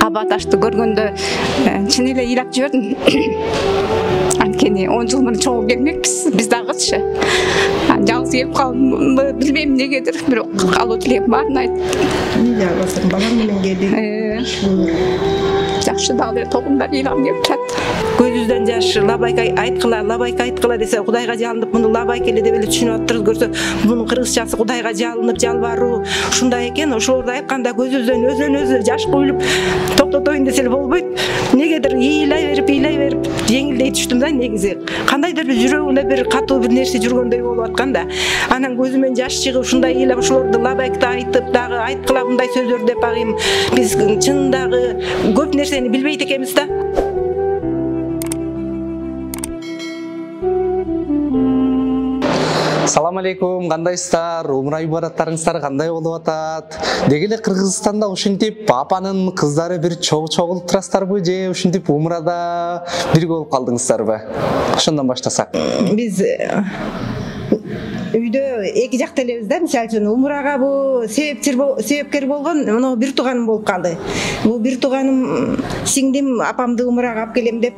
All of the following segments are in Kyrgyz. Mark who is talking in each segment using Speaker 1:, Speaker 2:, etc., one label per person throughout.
Speaker 1: аба ташты көргөндө чын эле ыйлап жибердим. Анткени 10 жыл мурун чогуу келмекпиз биз дагычы. Жалгыз келип калдым, билбейм негедир, бирок калуу тилегим барын айттым.
Speaker 2: Эмне кыласың, балам менен келдиң.
Speaker 1: Жакшы дагы тогумдар ыйлам келип турат.
Speaker 2: Көзүздөн жаш лабайка айткыла десе Кудайга жалынып, муну лабайка эле деп эле түшүнүп атырбыз. Көрсө, мунун кыргызчасы Кудайга жалынып, жалбаруу ушундай экен. Ошолорду айтканда көзүбүздөн өзүнөн жаш куюлуп токтотоюн десе эле болбойт. Негедир ыйлай берип жеңилдей түштүм да негизи. Кандайдыр бир жүрөгүмдө бир катуу бир нерсе жүргөндөй болуп аткан да. Анан көзүмөн жаш чыгып ушундай ыйлап ошолорду лабайкта айтып, дагы айткыла мындай сөздөр деп багыйм. Биз чындагы көп нерсени билбейт экенбиз да.
Speaker 3: Салам алейкум, кандайсыздар? Умра ибадаттарыңыздар кандай болуп атат? Деги эле Кыргызстанда ушинтип апанын кыздары бир чогулуп турасыздарбы же ушинтип умрада бирге болуп калдыңыздарбы? Ошондон баштасак.
Speaker 2: Биз үйдө эки жакта элебиз да. Мисалы үчүн умрага бул себепкер болгон мына бир тууганым болуп калды. Бул бир тууганым сиңдим апамды умрага алып келем деп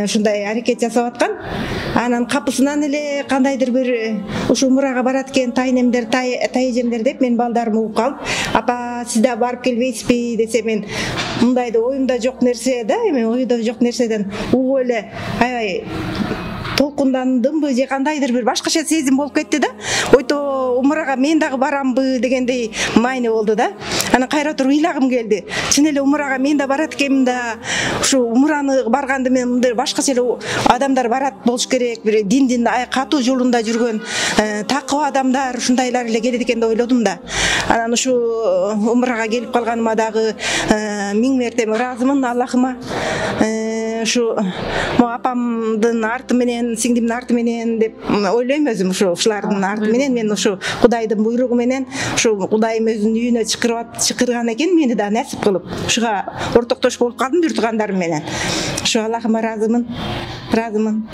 Speaker 2: ушундай аракет жасап аткан. Анан капысынан эле кандайдыр бир ушу умрага барат экен тайнемдер, тайжемдер деп мен балдарым угуп калып, апа сиз да барып келбейсизби десе, мен мындайды оюмда жок нерсе да, эми оюда жок нерседен угуп эле аябай толкундандымбы же кандайдыр бир башкача сезим болуп кетти да. Ойто умрага мен дагы барамбы дегендей майны болду да. Анан кайра туруп ыйлагым келди. Чын эле умрага мен да барат экенмин да. Ушу умраны барганда мен мындай башкача эле адамдар барат болуш керек. Бир диндин катуу жолунда жүргөн такыба адамдар ушундайлар эле келет экен деп ойлодум да. Анан ушу умрага келип калганыма дагы миң мертеме ыраазымын Аллахыма. Ушу апамдын арты менен, сиңдимдин арты менен деп ойлойм өзүм. Ушулардын арты менен мен ушу Кудайдын буйругу менен ушу Кудайым өзүнүн үйүнө чакырган экен, мени да насип кылып ушуга ортоктош болуп калдым бир туугандарым менен. Ушу Аллахыма ыраазымын.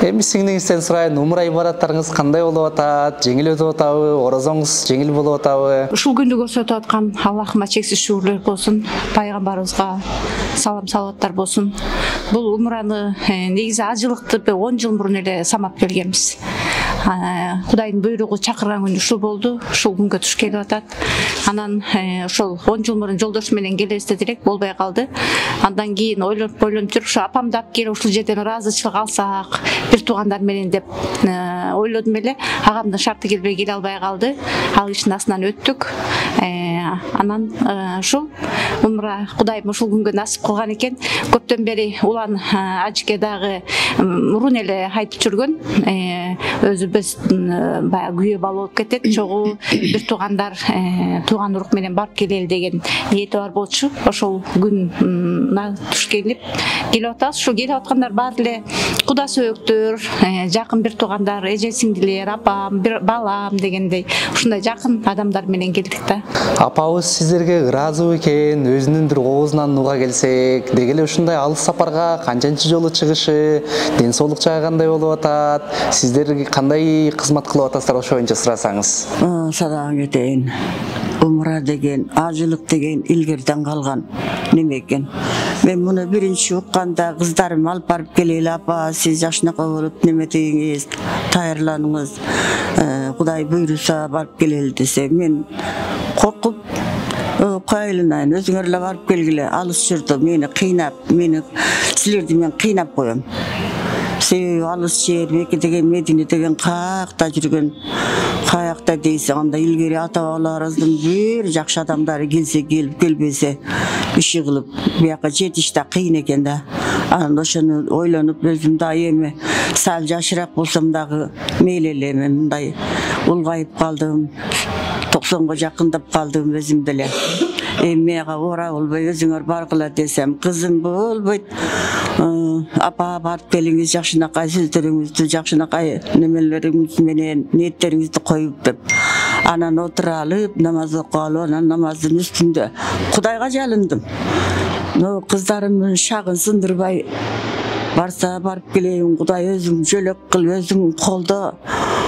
Speaker 3: Эми сиңдиңизден сурайын, умра ибадаттарыңыз кандай болуп атат? Жеңил өтүп атабы? Орозоңуз жеңил болуп атабы?
Speaker 1: Ушул күндү көрсөтүп аткан Аллахыма чексиз шүгүрлөр болсун, пайгамбарыбызга салам салаваттар болсун. Бул умраны негизи ажылыкты 10 жыл мурун эле самап келгенбиз. Кудайдын буйругу чакырган күн ушул болду. Ушул күнгө туш келип атат. Анан ошол 10 жыл мурун жолдошу менен келебиз дедик, болбой калды. Андан кийин ойлонуп жүрүп, ушу апамды алып келип ушул жерден ыраазычылык алсак, бир туугандар менен деп ойлодум эле. Агамдын шарты келбей келе албай калды. Ал ишин астынан өттүк. Анан ушул умра Кудайым ушул күнгө насип кылган экен. Көптөн бери улан ажыке дагы мурун эле айтып жүргөн. Өзү биз баягы күйөө бала болуп кетет, чогуу бир туугандар тууган урук менен барып келели деген ниети бар болчу. Ошол күн туш келип атабыз. Ушул келип аткандар баары эле куда сөөктөр, жакын бир туугандар, эже сиңдилер, апам, бир балам дегендей ушундай жакын адамдар менен келдик да.
Speaker 3: Апабыз сиздерге ыраазы экен, өзүнүн бир оозунан уга келсек, деги эле ушундай алыс сапарга канчанчы жолу чыгышы, ден соолук жагы кандай болуп атат? Сиздер кандай кызмат кылып атасыздар, ошо боюнча сурасаңыз.
Speaker 4: Садаган кетейин. Умра деген, ажылык деген илгерден калган неме экен. Мен муну биринчи укканда кыздарым алып барып келели, апа сиз жашынакай болуп неметеңиз, даярданыңыз, Кудай буйруса барып келели десе, мен коркуп кайылынайын, өзүңөр эле барып келгиле, алыс жүрдү, мени кыйнап, силерди мен кыйнап коем. Себеби алыс жер, Мекке деген, Медине деген каякта жүргөн, каякта дейсиң, анда илгери ата бабаларыбыздын бир жакшы адамдары келсе келип, келбесе иши кылып, бияка жетиш да кыйын экен да. Анан ошону ойлонуп өзүм да эми сал жашыраак болсом дагы мейли эле, мен мындай улгайып калдым, 90-га жакындап калдым өзүм деле. Мага ора болбой өзүңөр баргыла десем, кызым болбойт. Апа барып келиңиз, жакшынакай сөздөрүңүздү, жакшынакай немелериңиз менен ниеттериңизди коюп деп. Анан отура алып, намаз окуп алып, анан намаздын үстүндө Кудайга жалындым. Кыздарымдын шагын сындырбай барса барып келейин, Кудай өзүң жөлөк кыл, өзүң колдо.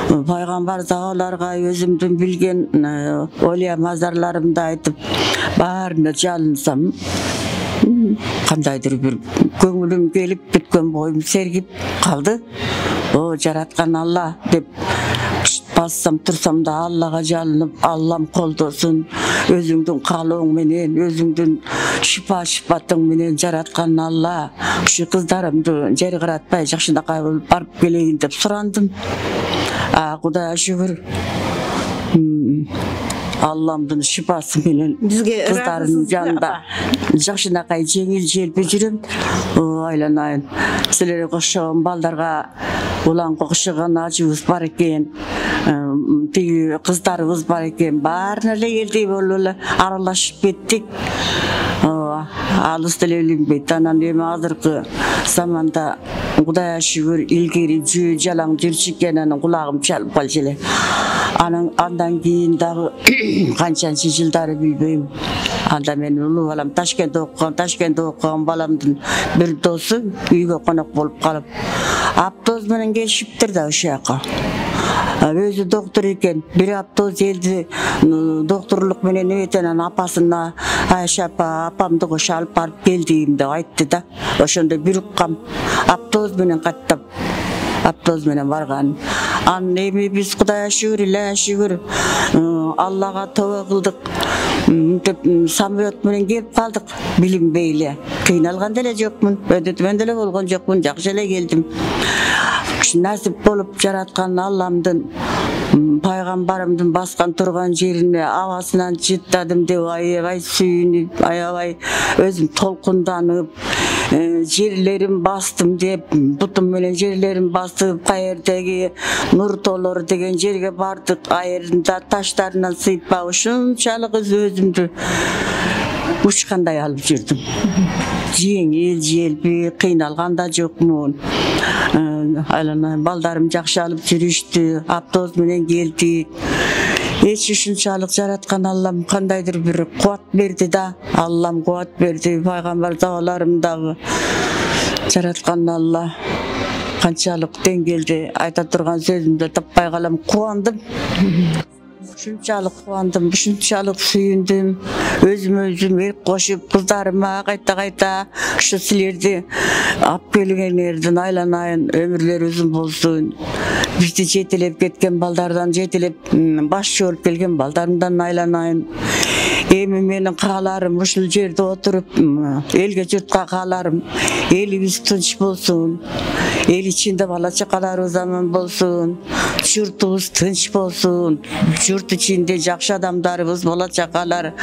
Speaker 4: Пайгамбар загаларга өзүмдүн билген олия мазарларымды айтып, баарына жалынсам, кандайдыр бир көңүлүм келип бүткөн боюм сергип калды. О жараткан Алла деп бассам турсам да Аллага жалынып, Аллам колдосун, өзүңдүн каалооң менен, өзүңдүн шипатың менен жараткан Алла, ушу кыздарымды жер каратпай жакшынакай болуп барып келейин деп сурандым. Кудайга шүгүр. Алламдын шипасы менен кыздарымдын жанында жакшынакай жеңил желпи жүрөм. Айланайын. Силерге кошогон балдарга уланга окшогон ажыбыз бар экен. Тиги кыздарыбыз бар экен. Баарына эле элдей болуп эле аралашып кеттик. Алыс деле билинбейт. Анан эми азыркы заманда Кудайга шүгүр илгери жөө жалаң жүрчү экен, анан кулагым чалып калчу эле. Андан кийин дагы канчанчы жылдары билбейм. Анда мен улуу балам Ташкентте окуган баламдын бир досу үйгө конок болуп калып, автобус менен келишиптир да ошол жака. Өзү доктор экен. Бир автобус элди докторлук менен эметен апасына Айша апа апамды кош алып барып келдим деп айтты да. Ошондо бир уккам автобус менен каттап автобус менен барган. Анан эми биз Кудайга шүгүр, Аллага тобо кылдык. Самолет менен келип калдык, билинбей эле. Кыйналган деле жокмун, өдөтмөн деле болгон жокмун, жакшы эле келдим. Насип болуп жараткан Алламдын пайгамбарымдын баскан турган жерине абасынан жыттадым деп аябай сүйүнүп, аябай өзүм толкунданып, жерлерим бастым деп, бутум менен жерлерим бастып, каердеги Нур тоолору деген жерге бардык. Айырында таштарынан сыйпап, ушунчалык өзүмдү учкандай алып жүрдүм. Жеңил желпи, кыйналган да жокмун. Айланайын, балдарым жакшы алып жүрүштү, автобус менен келдик. Эч ушунчалык жараткан Аллам кандайдыр бир кубат берди да. Аллам кубат берди, пайгамбар табаларым дагы. Жараткан Алла канчалык деңгээлде айта турган сөзүмдү таппай калам, кубандым. Ушунчалык кубандым, ушунчалык сүйүндүм. Өзүм эп кошуп кыздарыма кайта ушу силерди алып келгениңердин айланайын, өмүрлөрү узун болсун. Бизди жетелеп кеткен балдардан, жетелеп баш жооп келген балдарымдан айланайын. Эми менин кааларым ушул жерде отуруп, элге журтка кааларым, элибиз тынч болсун, эл ичинде бала чакаларыбыз аман болсун, журтубуз тынч болсун, журт ичинде жакшы адамдарыбыз, бала чакалар,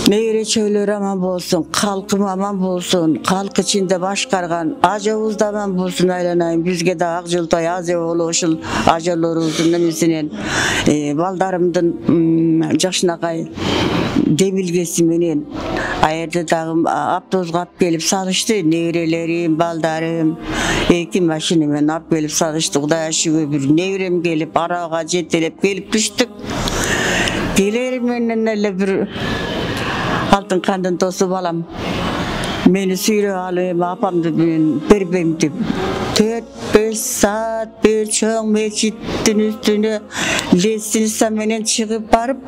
Speaker 4: небере чөйлөр аман болсун, калкым аман болсун, калк ичинде башкарган ажабыз да аман болсун. Айланайын, бизге да ак жылтай азия болуп ушул ажаларыбыздын эмесинен балдарымдын жакшынакай демилгеси менен аерде дагы автобуска алып келип салышты. Неберелерим, балдарым эки машина менен алып келип салышты. Кудайга шүгүр, бир неберем келип арабага жетелеп келип түштүк. Келер менен эле бир алтын кандын досу балам мени сүйрөп алып апамды мен бербейм деп 4-5 саат бир чоң мечиттин үстүнө лестница менен чыгып барып,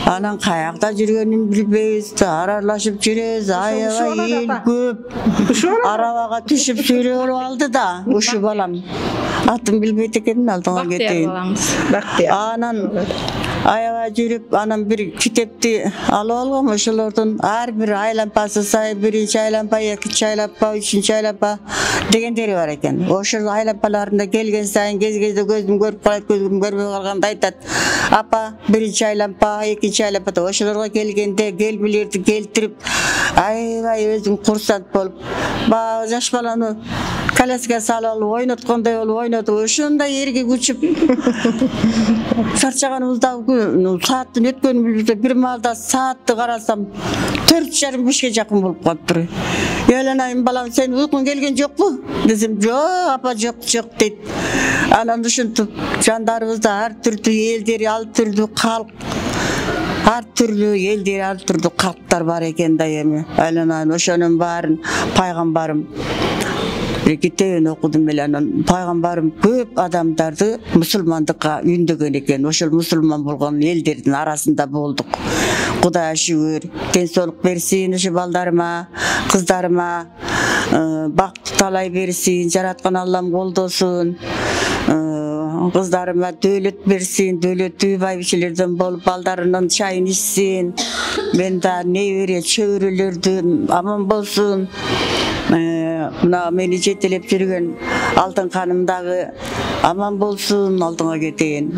Speaker 4: анан каякта жүргөнүн билбейбиз, аралашып жүрөбүз, аябай эл көп. Арабага түшүп сүйрөп алды да, ушу балам. Атын билбейт экенмин, алдыңа кетейин. Анан аябай жүрүп, анан бир китепти алып алгам, ошолордун ар бир айлампасы сай, биринчи айлампа, экинчи айлампа, үчүнчү айлампа дегендери бар экен. Ошол айлампаларында келген сайын кез-кезде көзүм көрүп калат, көзүм көрбөй калганда айтат: "Апа, биринчи айлампа, экинчи айлампа", деп ошолорго келгенде келбилерди келтирип, аябай өзүм курсант болуп, баягы жаш баланы коляскага салып алып ойноткондой болуп ойнотуп, ошондой эрге күчүп чарчаганыбызда сааттын өткөнүн билбей, бир маалда саатты карасам 4:30-5-ке жакын болуп калыптыр. Айланайын, балам, сен уйкуң келген жокпу десем, "Жок, апа, жок" дейт. Анан ушинтип жандарыбызда ар түрдүү элдер, ал түрдүү калк, ар түрлүү элдер, ар түрдүү калктар бар экен да. Эми айланайын, ошонун баарын пайгамбарым китебин окудум эле. Анан пайгамбарым көп адамдарды мусулмандыкка үндөгөн экен. Ошол мусулман болгон элдердин арасында болдук. Кудайга шүгүр, денсаулык берсин ушу балдарыма, кыздарыма, бакыт талай берсин, жараткан Аллам колдосун. Kızlarıma dövlet versin, dövletli baybiçilerden bolup baldarının çayını içsin. Ben de nevere çevirilerdim, aman bolsun. Mına meni jetelep жүрген Алтын Ханымдағы aman bolsun, altıma кетейін.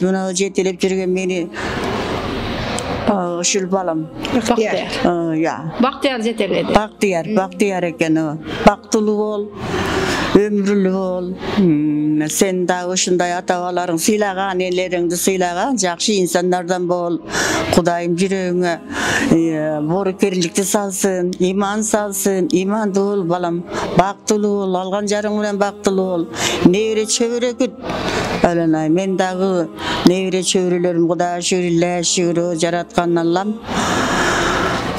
Speaker 4: Mına jetelep жүрген meni ушул балам.
Speaker 1: Бактияр жетеледи.
Speaker 4: Бактияр экен o. Бактылуу бол. Ömrülü ol. Sen de uşunday ata-babalarың sıylagan, elleringdi sıylagan, jakşı insanlardan bol. Kudayım yüreğine borukerlikti salsın, iman salsın, imandı ol balam. Baktılı ol, algan jarың bilen baktılı ol. Nevre çövre küt. Ölenay, men dağı nevre çövrelerim Kudayga şükür, jaratkan Allam.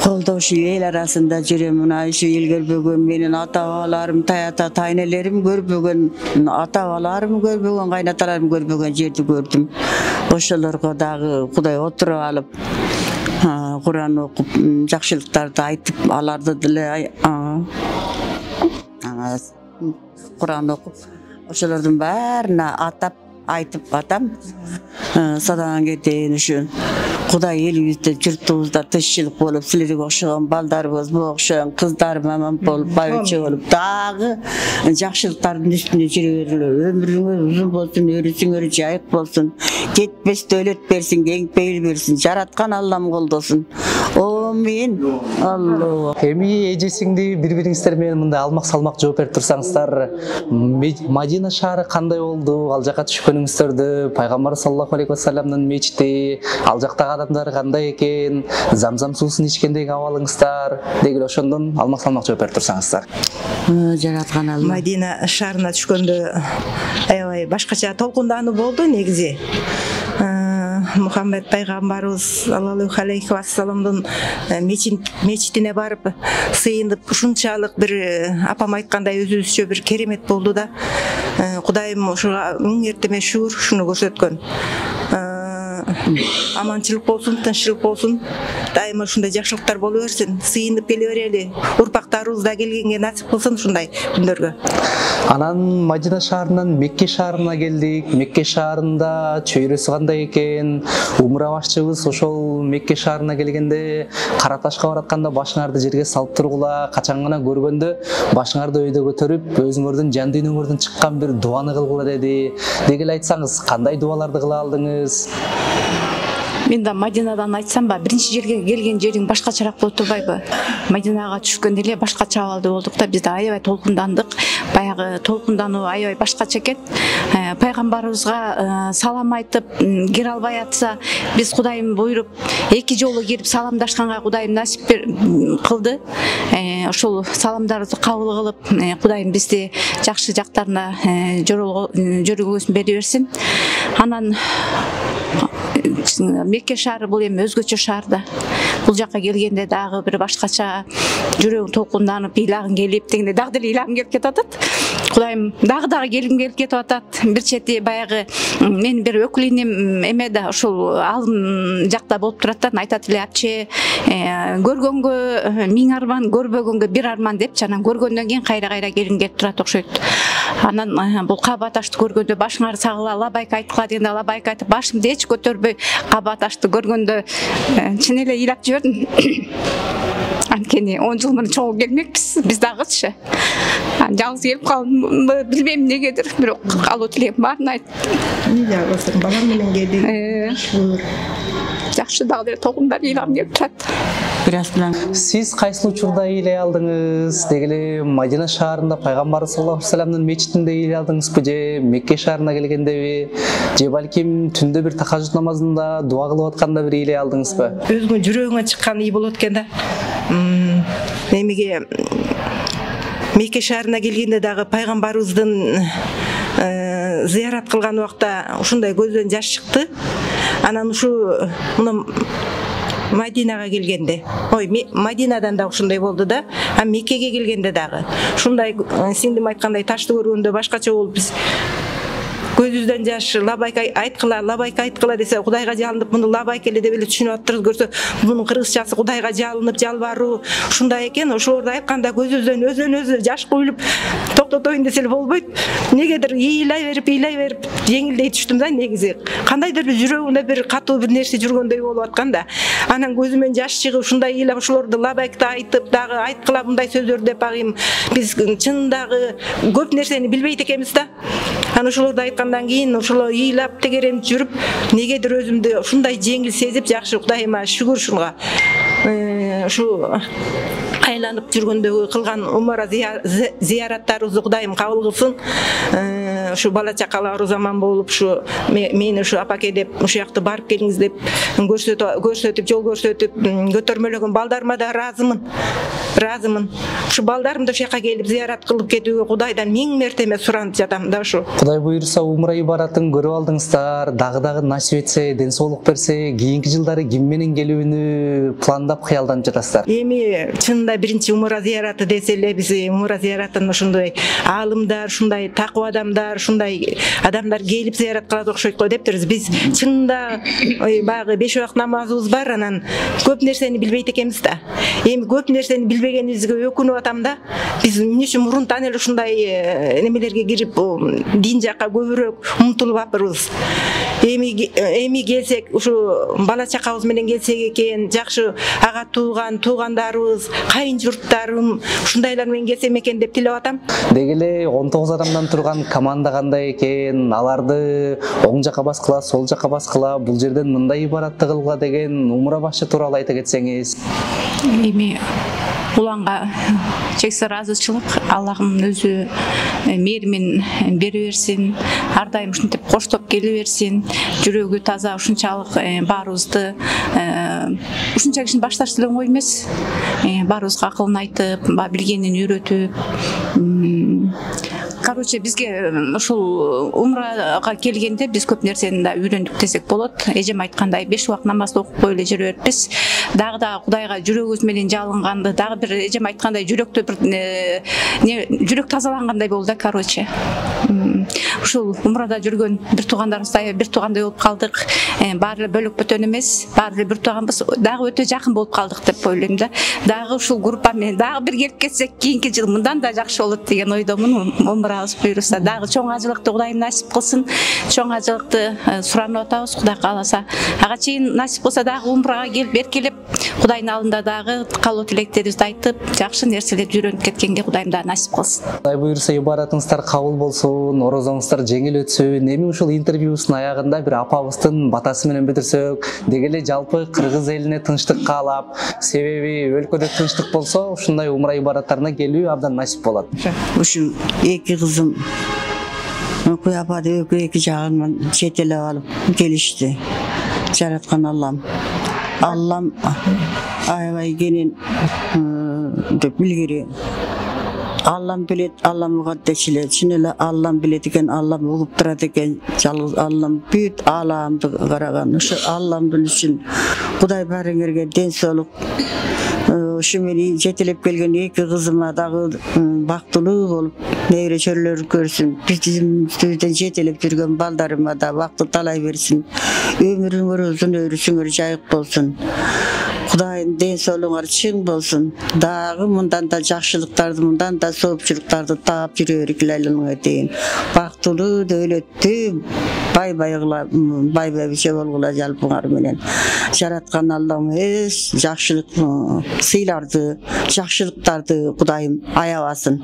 Speaker 4: Koldoşu el arasında жүрем, мына şu el görбөгөн менин ата-бабаларым, тайнелерим көрбөгөн, ата-бабаларым көрбөгөн, кайнаталарым көрбөгөн жерди көрдүм. Ошолорго дагы Кудай отуруп алып, Куран окуп, жакшылыктарды айтып, аларды деле Куран окуп, ошолордун баарына атап, айтып атам. Сададан кетейин үчүн. Kuday elibizde, yurtubuzda tışçılık olup, silerge okşagan baldarыбыз, bu okşagan kızlarım aman bolup, bayıçı olup, dağı jakşılıkların üstüne жүрüverler. Ömrüňiz uzun bolsun, örüsüňiz jayık bolsun, ketbes dölet bersin, keng peyil bersin, jaratkan Allam koldosun. Amin. Allah.
Speaker 3: Эми эжесиңди бири-бириңиздер менен мындай алмак-салмак жооп берип турсаңыздар, Мадина шаары кандай болду? Ал жака түшкөнүңүздөрдү, пайгамбар саллаллаху алейхи вассаламдын мечити, ал жактагы адамдар кандай экен, замзам суусун ичкендеги абалыңыздар дегиле ошондон алмак-салмак жооп берип турсаңыздар.
Speaker 4: Жараткан Аллам.
Speaker 2: Мадина шаарына түшкөндө аябай башкача толкундануу болду негизи. Мухаммед пайгамбарыбыз саллаллаху алейхи вассаламдын мечитине барып сыйынып ушунчалык бир апам айткандай өзүбүзчө бир керемет болду да. Кудайым ушуга миң эртеме шүгүр ушуну көрсөткөн. Аманчылык болсун, тынччылык болсун, дайыма ушундай жакшылыктар боло берсин, сыйынып келе берели, урпактарыбыз да келгенге насип кылсын ушундай күндөргө.
Speaker 3: Анан Мадина шаарынан Мекке шаарына келдик. Мекке шаарында чөйрөсү кандай экен? Умра башчыбыз ошол Мекке шаарына келгенде Кара Ташка баратканда башыңарды жерге салып тургула, качан гана көргөндө башыңарды өйдө көтөрүп, өзүңөрдүн жан дүйнөңөрдөн чыккан бир дуаны кылгыла деди. Дегеле айтсаңыз, кандай дуаларды кыла алдыңыз?
Speaker 1: Мен да Мадинадан айтсам ба, биринчи жерге келген жериң башкачараак болуп турбайбы? Мадинага түшкөндө эле башкача абалда болдук да, биз да аябай толкундандык. Баягы толкундануу аябай башкача экен. Пайгамбарыбызга салам айтып кире албай атса, биз Кудайым буйруп, эки жолу кирип саламдашканга Кудайым насип кылды. Ошол саламдарды кабыл кылып, Кудайым бизди жакшы жактарына жөргөзүн бере берсин. Анан Мекке шаары бул эми өзгөчө шаар да. Бул жакка келгенде дагы бир башкача жүрөгүм толкунданып, ыйлагым келип, дегенде дагы деле ыйлагым келип кетип атат. Кудайым дагы келгим келип кетип атат. Бир чети баягы менин бир өкүлүнүм эме да ошол алым жакта болуп турат да, айтат эле апче, көргөнгө миң арман, көрбөгөнгө бир арман деп, анан көргөндөн кийин кайра келгим келип турат окшойт. Анан бул Каба ташты көргөндө башыңарды сагыла, лабайк айткыла дегенде лабайк айтып, башымды эч көтөрбөй Каба ташты көргөндө чын эле ыйлап жибердим. Анткени 10 жыл мурун чогуу келмекпиз, биз дагычы. Жалгыз келип калдым, билбейм негедир, бирок алуу тилегим барын айттым.
Speaker 2: Жагысың, балам менен келдик.
Speaker 1: Жакшы дагы деле толкундар ыйлагым келип турат.
Speaker 3: Сиз кайсы учурда ыйлай алдыңыз? Дегеле Мадина шаарында пайгамбар саллаллаху алейхи вассаламдын мечитинде ыйлай алдыңызбы же Мекке шаарына келгендеби? Же балким түндө бир тахажжуд намазында дуа кылып атканда бир ыйлай алдыңызбы?
Speaker 2: Өзүңүн жүрөгүңө чыккан ый болот экен да. Эмеге Мекке шаарына келгенде дагы пайгамбарыбыздын зыярат кылган убакта ушундай көздөн жаш чыкты. Анан ушу муну Мадинага келгенде, Мадинадан да ушундай болду да, а Меккеге келгенде дагы ушундай сиңдим айткандай ташты көргөндө башкача болуп биз көзүбүздөн жаш лабайка айткыла десе Кудайга жалынып муну лабайка эле деп эле түшүнүп аттырып көрсө мунун кыргызчасы Кудайга жалынып жалбаруу ушундай экен. Ошолорду айтканда көзүбүздөн өзүнө жаш куюлуп токтотоюн десе эле болбойт. Негедир ыйлай берип жеңилдей түштүм да негизи. Кандайдыр бир жүрөгүмдө бир катуу бир нерсе жүргөндөй болуп аткан да. Анан көзүмөн жаш чыгып ушундай ыйлап ошолорду лабайкта айтып дагы айткыла мындай сөздөрдү деп багыйм. Биз чындагы көп нерсени билбейт экенбиз да. Анан ошолорду айткандан кийин ошол ыйлап тегеренип жүрүп негедир өзүмдү ушундай жеңил сезип жакшы Кудайыма шүгүр ушунга ушу айланып жүргөндөгү кылган умара зыяраттарыбызды Кудайым кабыл кылсын. Ушу бала чакаларыбыз аман болуп ушу мени ушу апаке деп ушул жакты барып келиңиз деп көрсөтүп жол көрсөтүп көтөрмөлөгөн балдарыма да ыраазымын. Ушу балдарымды ушул жака келип зыярат кылып кетүүгө Кудайдан 1000 мертеме суранып жатам да ушу.
Speaker 3: Кудай буйруса умра ибаратын көрүп алдыңыздар, дагы насип этсе, ден соолук берсе, кийинки жылдары ким менен келүүнү пландап кыялданып жатасыздар?
Speaker 2: Эми чынында биринчи умра зыяраты десе эле биз умра зыяратын ушундай аалымдар, ушундай такыба адамдар, ушундай адамдар келип зыярат кылат окшойт го дептирбиз. Биз чынында баягы 5 убак намазыбыз бар, анан көп нерсени билбейт экенбиз да. Эми көп нерсени билбегенибизге өкүнүп атам да. Биз эмне үчүн мурунтан эле ушундай немелерге кирип дин жакка көбүрөөк умтулуп апырбыз. Эми келсек ушу бала чакабыз менен келсек экен, жакшы ага туугандарыбыз, кайын журттарым ушундайлар менен келсем экен деп тилеп атам.
Speaker 3: Деги эле 19 адамдан турган команда кандай экен, аларды оң жака баскыла, сол жака баскыла, бул жерден мындай ибаратты кылгыла деген умра башы тууралуу айта кетсеңиз.
Speaker 1: Эми уланга чексиз ыраазычылык, Аллахым өзү мээринен бере берсин, ар дайым ушинтип коштоп келе берсин, жүрөгү таза ушунчалык баарыбызды ушунча кишини башташ деле оңой эмес. Баарыбызга акылын айтып, билгенин үйрөтүп, короче, бизге ушул умрага келгенде биз көп нерсени да үйрөндүк десек болот. Эжем айткандай 5 убак намазды окуп кой эле жүрө бербиз. Дагы Кудайга жүрөгүбүз менен жалынганды, дагы бир эжем айткандай жүрөктө бир жүрөк тазалангандай болду да, короче. Ушул умрада жүргөн бир туугандарыбыздай бир туугандай болуп калдык. Баары эле бөлөк бөтөн эмес, баары эле бир тууганбыз, дагы өтө жакын болуп калдык деп ойлойм да. Дагы ушул группа менен дагы бир келип кетсек, кийинки жыл мындан да жакшы болот деген ойдомун. Умрабыз буйруса, дагы чоң ажылыкты Кудайым насип кылсын. Чоң ажылыкты суранып атабыз, Кудай кааласа. Ага чейин насип кылса дагы умрага келип эркелеп, Кудайдын алдында дагы калуу тилектерибизди айтып, жакшы нерселерди үйрөнүп кеткенге Кудайым да насип кылсын.
Speaker 3: Кудай буйруса ибаратыңыздар кабыл болсун, орозоңуздар жеңил өтсүн. Эми ушул интервьюбуздун аягында бир апабыздын батасы менен бүтүрсөк, деги эле жалпы кыргыз элине тынчтык каалап, себеби өлкөдө тынчтык болсо, ушундай умра ибараттарына келүү абдан насип болот.
Speaker 4: Ушу эки кызым куяпа деп эки жагынан четелеп алып келишти. Жараткан Аллам аябай кенен деп билгири. Аллам билет, Аллам угаттечилет. Чын эле Аллам билет экен, Аллам угуп турат экен. Жалгыз Аллам бүт ааламды караган. Ушу Алламдын үчүн Кудай баарыңерге ден соолук, ушу мени жетелеп келген эки кызыма дагы бактылуу болуп, небере чөрлөр көрсүн. Бизден жетелеп жүргөн балдарыма да бактыл талай берсин. Өмүрүңөр узун, өрүшүңөр жайык болсун. Кудайдын ден соолугуңар чың болсун. Дагы мындан да жакшылыктарды, мындан да соопчулуктарды таап жүрө бергиле айланыңар дейин. Бактылуу, дөөлөттүү, бай-байбиче болгула жалпыңар менен. Жараткан Аллам эс жакшылык сыйларды, жакшылыктарды Кудайым аябасын.